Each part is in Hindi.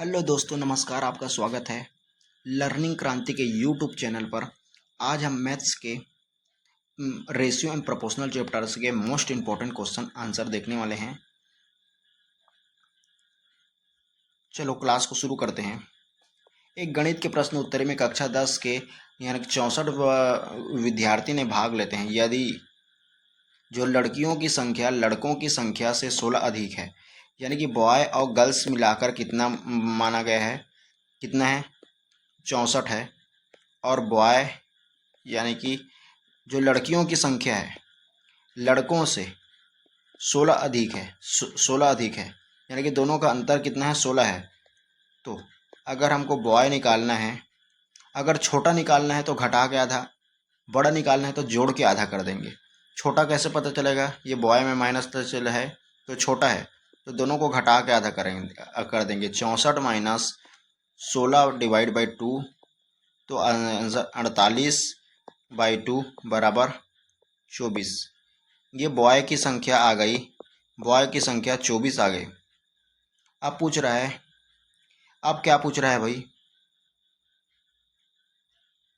हेलो दोस्तों, नमस्कार। आपका स्वागत है लर्निंग क्रांति के यूट्यूब चैनल पर। आज हम मैथ्स के रेशियो एंड प्रोपोर्शनल चैप्टर्स के मोस्ट इम्पॉर्टेंट क्वेश्चन आंसर देखने वाले हैं। चलो क्लास को शुरू करते हैं। एक गणित के प्रश्न उत्तरी में कक्षा 10 के यानी 64 विद्यार्थी ने भाग लेते हैं। यदि जो लड़कियों की संख्या लड़कों की संख्या से 16 अधिक है, यानी कि बॉय और गर्ल्स मिलाकर कितना माना गया है, कितना है 64 है। और बॉय यानी कि जो लड़कियों की संख्या है लड़कों से 16 अधिक है, 16 अधिक है, यानी कि दोनों का अंतर कितना है, 16 है। तो अगर हमको बॉय निकालना है, अगर छोटा निकालना है तो घटा के आधा, बड़ा निकालना है तो जोड़ के आधा कर देंगे। छोटा कैसे पता चलेगा, ये बॉय में माइनस तो चल है तो छोटा है, तो दोनों को घटा के आधा करेंगे कर देंगे। 64 माइनस 16 डिवाइड बाई 2, तो 48/2 बराबर 24। ये बॉय की संख्या आ गई, बॉय की संख्या 24 आ गई। अब पूछ रहा है, अब क्या पूछ रहा है भाई,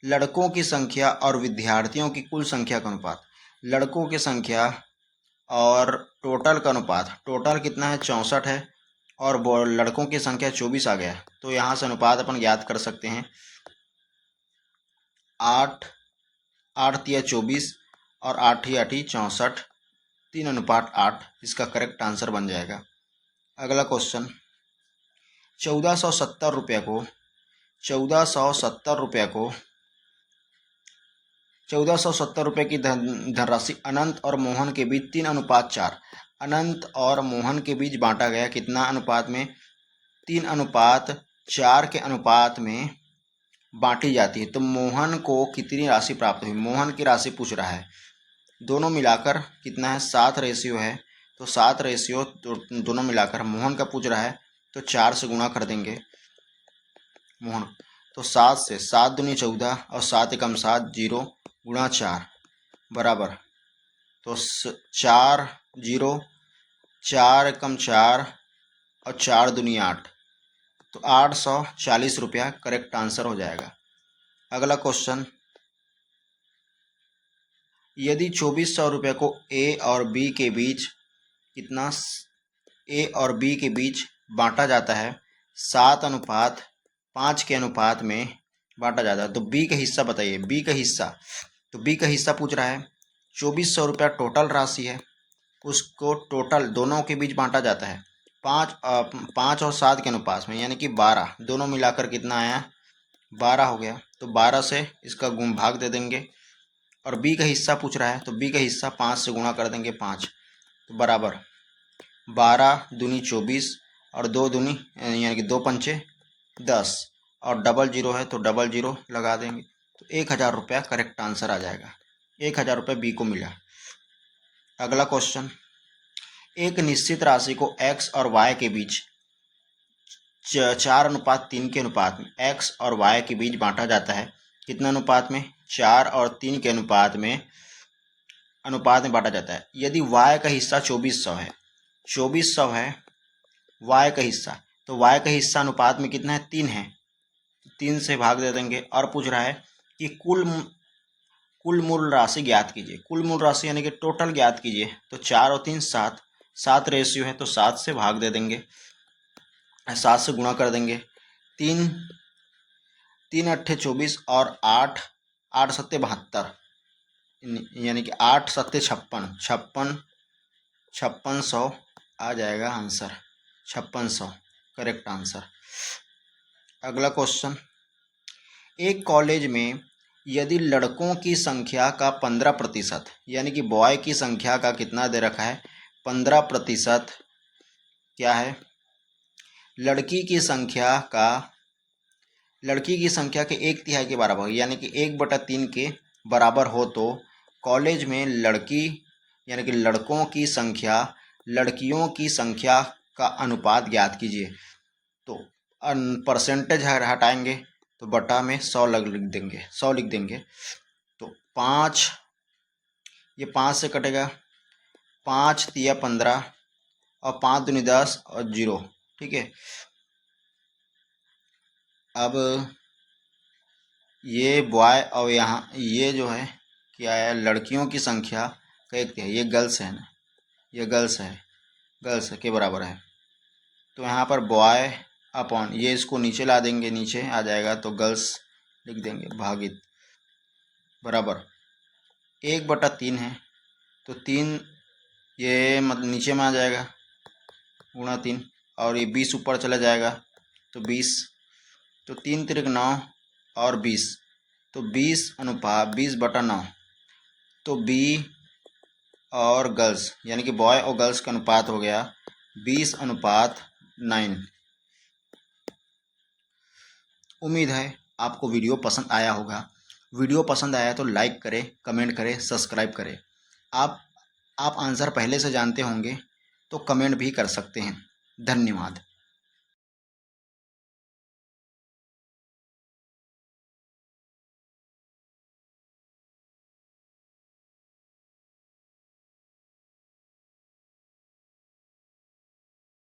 लड़कों की संख्या और विद्यार्थियों की कुल संख्या का अनुपात। लड़कों की संख्या और टोटल का अनुपात, टोटल कितना है 64 है और लड़कों की संख्या 24 आ गया। तो यहाँ से अनुपात अपन ज्ञात कर सकते हैं। 8 8 या 24 और 8 ही 8 ही 64, 3:8 इसका करेक्ट आंसर बन जाएगा। अगला क्वेश्चन, 1470 रुपये को 1470 रुपये की धनराशि अनंत और मोहन के बीच 3:4, अनंत और मोहन के बीच बांटा गया। कितना अनुपात में, 3:4 के अनुपात में बांटी जाती है। तो मोहन को कितनी राशि प्राप्त हुई, मोहन की राशि पूछ रहा है। दोनों मिलाकर कितना है, 7 रेशियो है, तो 7 रेशियो दोनों मिलाकर मोहन का पूछ रहा है तो 4 से गुणा कर देंगे मोहन। तो 7 से 7 दूनी 14 और 7 एकम 7, 0 गुणा 4 बराबर, तो 4 0, 4 एकम 4 और 4 दूनी 8, तो 840 रुपया करेक्ट आंसर हो जाएगा। अगला क्वेश्चन, यदि 2400 रुपये को ए और बी के बीच कितना, ए और बी के बीच बांटा जाता है, 7:5 के अनुपात में बांटा जाता है, तो बी का हिस्सा बताइए। बी का हिस्सा, तो बी का हिस्सा पूछ रहा है। 2400 रुपया टोटल राशि है, उसको टोटल दोनों के बीच बांटा जाता है 5 और 7 के अनुपात में, यानी कि 12, दोनों मिलाकर कितना आया, 12 हो गया। तो 12 से इसका गुण भाग दे देंगे। और बी का हिस्सा पूछ रहा है, तो बी का हिस्सा 5 से गुणा कर देंगे 5, तो बराबर 12 दूनी 24 और 2 दूनी यानी कि 2 पंचे 10 और डबल 0 है तो डबल 0 लगा देंगे। तो 1000 रुपया करेक्ट आंसर आ जाएगा। 1000 रुपये बी को मिला। अगला क्वेश्चन, एक निश्चित राशि को x और y के बीच 4:3 के अनुपात में, x और y के बीच बांटा जाता है। कितना अनुपात में, 4 और 3 के अनुपात में बांटा जाता है। यदि y का हिस्सा 2400 है, 2400 है y का हिस्सा, तो y का हिस्सा अनुपात में कितना है, 3 है, 3 से भाग दे देंगे। और पूछ रहा है कि कुल मूल राशि ज्ञात कीजिए। कुल मूल राशि यानी कि टोटल ज्ञात कीजिए। तो 4 और 3 7, 7 रेशियो है तो 7 से भाग दे देंगे, 7 से गुणा कर देंगे। 3 3 अट्ठे 24 और 8 8 सत्ते 72, यानी कि 8 सत्ते 56, 5600 आ जाएगा आंसर, 5600 करेक्ट आंसर। अगला क्वेश्चन, एक कॉलेज में यदि लड़कों की संख्या का 15%, यानी कि बॉय की संख्या का कितना दे रखा है, 15% क्या है, लड़की की संख्या के 1/3 के बराबर, यानी कि 1/3 के बराबर हो, तो कॉलेज में लड़की यानी कि लड़कों की संख्या लड़कियों की संख्या का अनुपात ज्ञात कीजिए। तो परसेंटेज हटाएंगे तो बटा में 100 लिख देंगे। तो 5, ये 5 से कटेगा, 5 तिया 15 और 5 दूनी 10 और 0, ठीक है। अब ये बॉय और यहाँ ये जो है क्या है, लड़कियों की संख्या का 1/3, ये गर्ल्स है ना, ये गर्ल्स के बराबर है। तो यहाँ पर बॉय अपॉन ये, इसको नीचे ला देंगे, नीचे आ जाएगा तो गर्ल्स लिख देंगे भागित बराबर 1/3 है। तो 3 ये मतलब नीचे में आ जाएगा गुणा 3, और ये 20 ऊपर चला जाएगा तो 20, तो 3 तिरिक 9 और 20, तो 20/9। तो बी और गर्ल्स यानी कि बॉय और गर्ल्स का अनुपात हो गया 20:9। उम्मीद है आपको वीडियो पसंद आया होगा। वीडियो पसंद आया तो लाइक करें, कमेंट करें, सब्सक्राइब करें। आप आंसर पहले से जानते होंगे तो कमेंट भी कर सकते हैं। धन्यवाद।